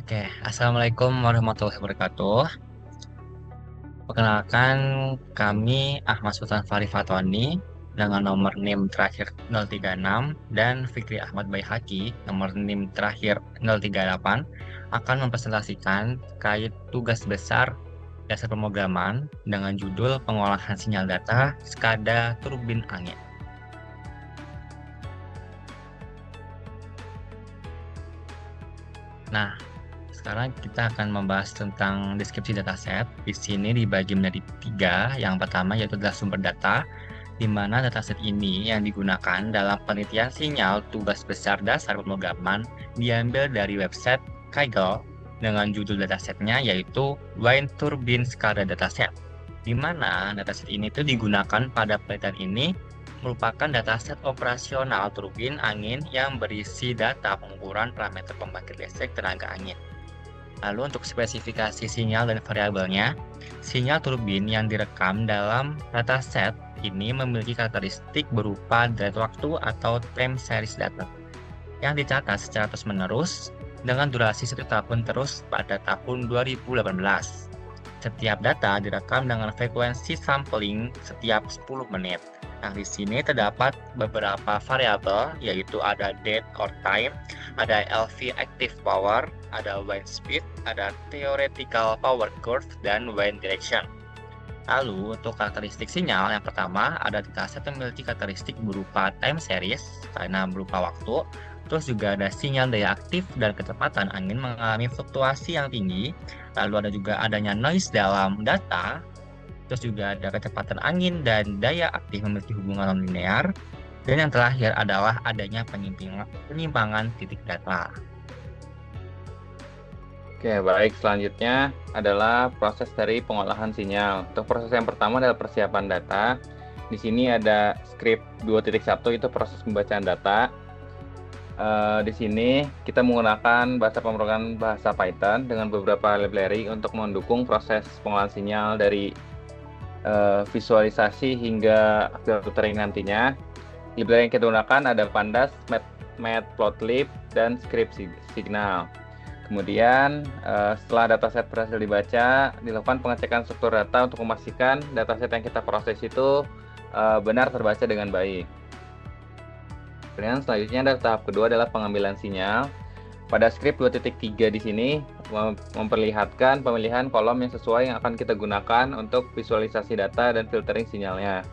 Oke, Assalamualaikum warahmatullahi wabarakatuh. Perkenalkan, kami Ahmad Sultan Fari Fatoni dengan nomor NIM terakhir 036 dan Fikri Ahmad Baihaqi nomor NIM terakhir 038 akan mempresentasikan terkait tugas besar dasar pemrograman dengan judul pengolahan sinyal data SCADA turbin angin. Nah, sekarang kita akan membahas tentang deskripsi dataset. Di sini dibagi menjadi tiga. Yang pertama yaitu adalah sumber data, di mana dataset ini yang digunakan dalam penelitian sinyal tugas besar dasar pemrograman diambil dari website Kaggle dengan judul datasetnya yaitu Wind Turbine SCADA Dataset. Di mana dataset ini tuh digunakan pada penelitian ini merupakan dataset operasional turbin angin yang berisi data pengukuran parameter pembangkit listrik tenaga angin. Lalu untuk spesifikasi sinyal dan variabelnya, sinyal turbin yang direkam dalam dataset ini memiliki karakteristik berupa dead waktu atau time series data yang dicatat secara terus-menerus dengan durasi 1 tahun terus pada tahun 2018. Setiap data direkam dengan frekuensi sampling setiap 10 menit. Nah, di sini terdapat beberapa variabel, yaitu ada date or time, ada LV active power, ada wind speed, ada theoretical power curve, dan wind direction. Lalu, untuk karakteristik sinyal, yang pertama ada dataset yang memiliki karakteristik berupa time series, karena berupa waktu. Terus juga ada sinyal daya aktif dan kecepatan angin mengalami fluktuasi yang tinggi. Lalu ada juga adanya noise dalam data. Terus juga ada kecepatan angin dan daya aktif memiliki hubungan non-linear. Dan yang terakhir adalah adanya penyimpangan titik data. Oke, baik. Selanjutnya adalah proses dari pengolahan sinyal. Untuk proses yang pertama adalah persiapan data. Di sini ada script 2.1 itu proses pembacaan data. Di sini kita menggunakan bahasa pemrograman bahasa Python dengan beberapa library untuk mendukung proses pengolahan sinyal dari visualisasi hingga filtering nantinya. Library yang kita gunakan ada Pandas, Matplotlib, dan Script Signal. Kemudian setelah dataset berhasil dibaca, dilakukan pengecekan struktur data untuk memastikan dataset yang kita proses itu benar terbaca dengan baik. Kemudian selanjutnya ada tahap kedua adalah pengambilan sinyal. Pada script 2.3 di sini memperlihatkan pemilihan kolom yang sesuai yang akan kita gunakan untuk visualisasi data dan filtering sinyalnya.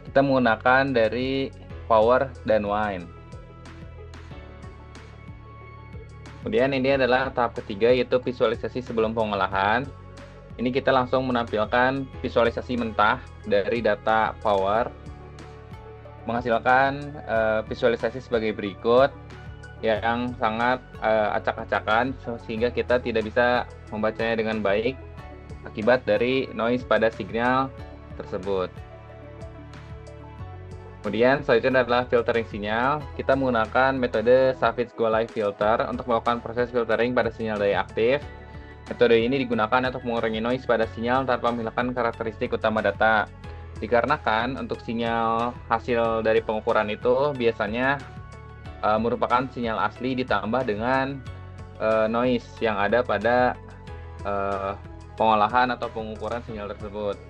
Kita menggunakan dari power dan wind. Kemudian ini adalah tahap ketiga yaitu visualisasi sebelum pengolahan. Ini kita langsung menampilkan visualisasi mentah dari data power, menghasilkan visualisasi sebagai berikut yang sangat acak-acakan sehingga kita tidak bisa membacanya dengan baik akibat dari noise pada signal tersebut. Kemudian selanjutnya adalah filtering sinyal. Kita menggunakan metode Savage-Golay filter untuk melakukan proses filtering pada sinyal daya aktif. Metode ini digunakan untuk mengurangi noise pada sinyal tanpa menghilangkan karakteristik utama data. Dikarenakan untuk sinyal hasil dari pengukuran itu biasanya merupakan sinyal asli ditambah dengan noise yang ada pada pengolahan atau pengukuran sinyal tersebut.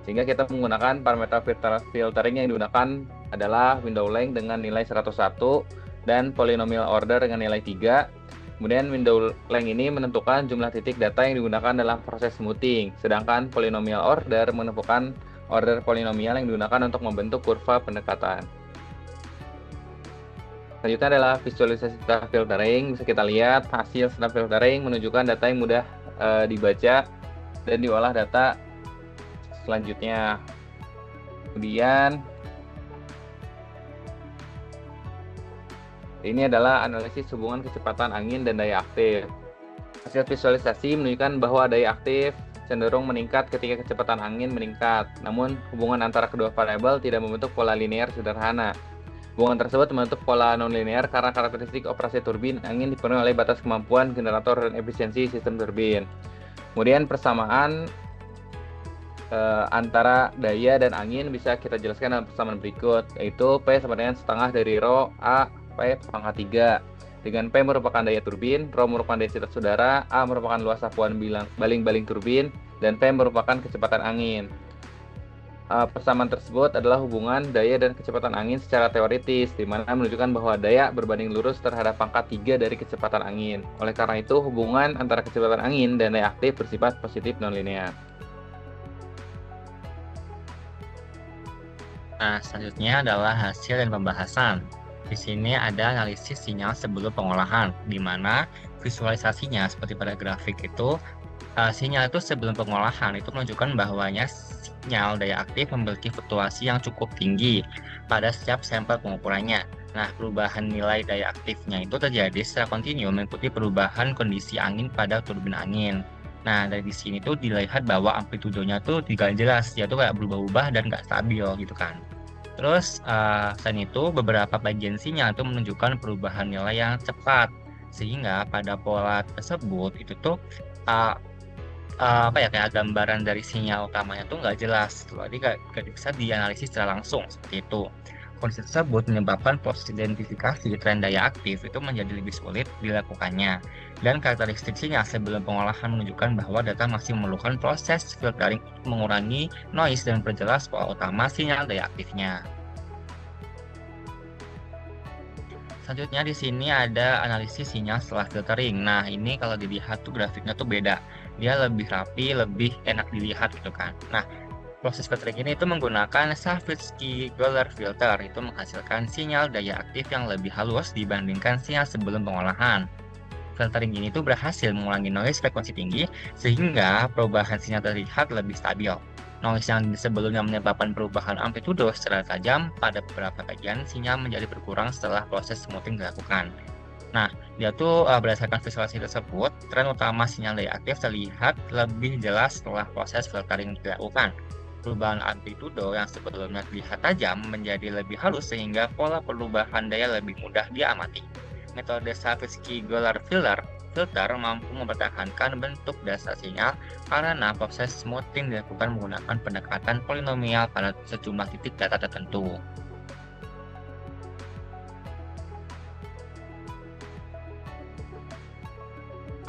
Sehingga kita menggunakan parameter filtering yang digunakan adalah window length dengan nilai 101 dan polynomial order dengan nilai 3. Kemudian window length ini menentukan jumlah titik data yang digunakan dalam proses smoothing, sedangkan polynomial order menentukan order polinomial yang digunakan untuk membentuk kurva pendekatan. Selanjutnya adalah visualisasi data filtering. Bisa kita lihat hasil setelah filtering menunjukkan data yang mudah dibaca dan diolah data selanjutnya. Kemudian ini adalah analisis hubungan kecepatan angin dan daya aktif. Hasil visualisasi menunjukkan bahwa daya aktif cenderung meningkat ketika kecepatan angin meningkat. Namun hubungan antara kedua variabel tidak membentuk pola linear sederhana. Hubungan tersebut membentuk pola non-linear karena karakteristik operasi turbin angin dipenuhi oleh batas kemampuan generator dan efisiensi sistem turbin. Kemudian persamaan antara daya dan angin bisa kita jelaskan dalam persamaan berikut, yaitu P sama dengan setengah dari rho A P pangkat 3. dengan P merupakan daya turbin, Rho merupakan densitas udara, A merupakan luas sapuan baling-baling turbin, dan P merupakan kecepatan angin. Persamaan tersebut adalah hubungan daya dan kecepatan angin secara teoritis, di mana menunjukkan bahwa daya berbanding lurus terhadap pangkat 3 dari kecepatan angin. Oleh karena itu, hubungan antara kecepatan angin dan daya aktif bersifat positif nonlinear. Nah, selanjutnya adalah hasil dan pembahasan. Di sini ada analisis sinyal sebelum pengolahan, di mana visualisasinya seperti pada grafik itu, sinyal itu sebelum pengolahan itu menunjukkan bahwanya sinyal daya aktif memiliki fluktuasi yang cukup tinggi pada setiap sampel pengukurannya. Nah, perubahan nilai daya aktifnya itu terjadi secara kontinu mengikuti perubahan kondisi angin pada turbin angin. Nah, dari sini tuh dilihat bahwa amplitudenya tuh tidak jelas, dia tuh kayak berubah-ubah dan nggak stabil gitu kan. Terus, selain itu beberapa bagian sinyal itu menunjukkan perubahan nilai yang cepat, sehingga pada pola tersebut itu tuh, eee apa ya, kayak gambaran dari sinyal utamanya tuh nggak jelas, jadi nggak bisa dianalisis secara langsung, seperti itu. Kondisi tersebut menyebabkan proses identifikasi tren daya aktif itu menjadi lebih sulit dilakukannya. Dan karakteristik sinyal sebelum pengolahan menunjukkan bahwa data masih memerlukan proses filtering untuk mengurangi noise dan perjelas pola utama sinyal daya aktifnya. Selanjutnya di sini ada analisis sinyal setelah filtering. Nah, ini kalau dilihat tuh grafiknya tuh beda. Dia lebih rapi, lebih enak dilihat gitu kan. Nah, proses filtering ini itu menggunakan Savitsky-Goller filter. Itu menghasilkan sinyal daya aktif yang lebih halus dibandingkan sinyal sebelum pengolahan. Filtering ini tuh berhasil mengurangi noise frekuensi tinggi sehingga perubahan sinyal terlihat lebih stabil. Noise yang sebelumnya menyebabkan perubahan amplitudo secara tajam pada beberapa bagian sinyal menjadi berkurang setelah proses smoothing dilakukan. Nah, dia tuh berdasarkan visualisasi tersebut, tren utama sinyal daya aktif terlihat lebih jelas setelah proses filtering dilakukan. Perubahan amplitudo yang sebelumnya terlihat tajam menjadi lebih halus sehingga pola perubahan daya lebih mudah diamati. Metode Savitsky-Goller filter mampu mempertahankan bentuk dasar sinyal karena proses smoothing dilakukan menggunakan pendekatan polinomial pada sejumlah titik data tertentu.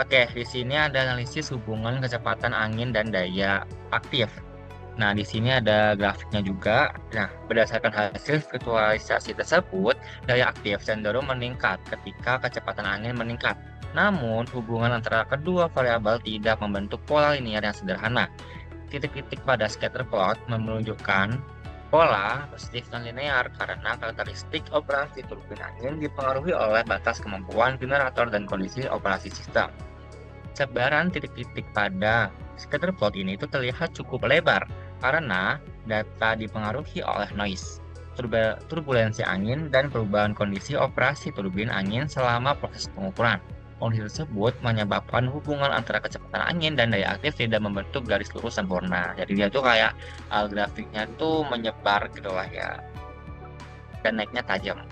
Oke, di sini ada analisis hubungan kecepatan angin dan daya aktif. Nah, di sini ada grafiknya juga. Nah, berdasarkan hasil virtualisasi tersebut, daya aktif cenderung meningkat ketika kecepatan angin meningkat. Namun, hubungan antara kedua variabel tidak membentuk pola linear yang sederhana. Titik-titik pada scatter plot menunjukkan pola positif non-linear karena karakteristik operasi turbin angin dipengaruhi oleh batas kemampuan generator dan kondisi operasi sistem. Sebaran titik-titik pada scatter plot ini itu terlihat cukup lebar karena data dipengaruhi oleh noise, turbulensi angin, dan perubahan kondisi operasi turbin angin selama proses pengukuran. Kondisi tersebut menyebabkan hubungan antara kecepatan angin dan daya aktif tidak membentuk garis lurus sempurna. Jadi dia tuh kayak grafiknya tuh menyebar gitu lah ya, dan naiknya tajam.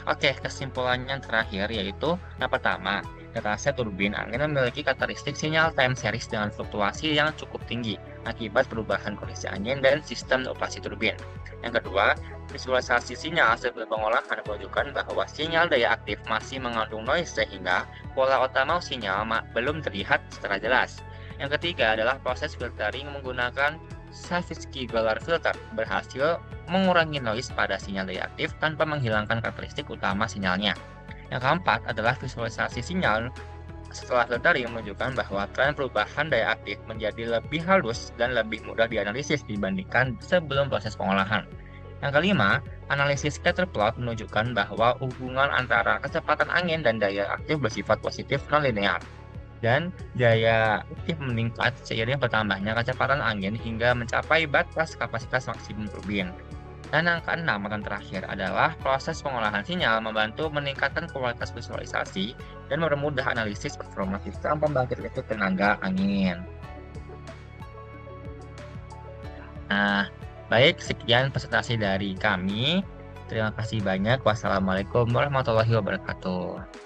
Oke, kesimpulannya terakhir yaitu yang pertama, dataset turbin angin memiliki karakteristik sinyal time series dengan fluktuasi yang cukup tinggi akibat perubahan kondisi angin dan sistem operasi turbin. Yang kedua, visualisasi sinyal sebelum pengolahan menunjukkan bahwa sinyal daya aktif masih mengandung noise sehingga pola utama sinyal belum terlihat secara jelas. Yang ketiga adalah proses filtering menggunakan Savitsky-Goller filter berhasil mengurangi noise pada sinyal daya aktif tanpa menghilangkan karakteristik utama sinyalnya. Yang keempat adalah visualisasi sinyal setelah filtering menunjukkan bahwa tren perubahan daya aktif menjadi lebih halus dan lebih mudah dianalisis dibandingkan sebelum proses pengolahan. Yang kelima, analisis scatter plot menunjukkan bahwa hubungan antara kecepatan angin dan daya aktif bersifat positif non-linear. Dan daya aktif meningkat seiring bertambahnya kecepatan angin hingga mencapai batas kapasitas maksimum turbin. Dan yang keenam dan terakhir adalah proses pengolahan sinyal membantu meningkatkan kualitas visualisasi dan mempermudah analisis performa sistem pembangkit listrik tenaga angin. Nah, baik, sekian presentasi dari kami. Terima kasih banyak. Wassalamualaikum warahmatullahi wabarakatuh.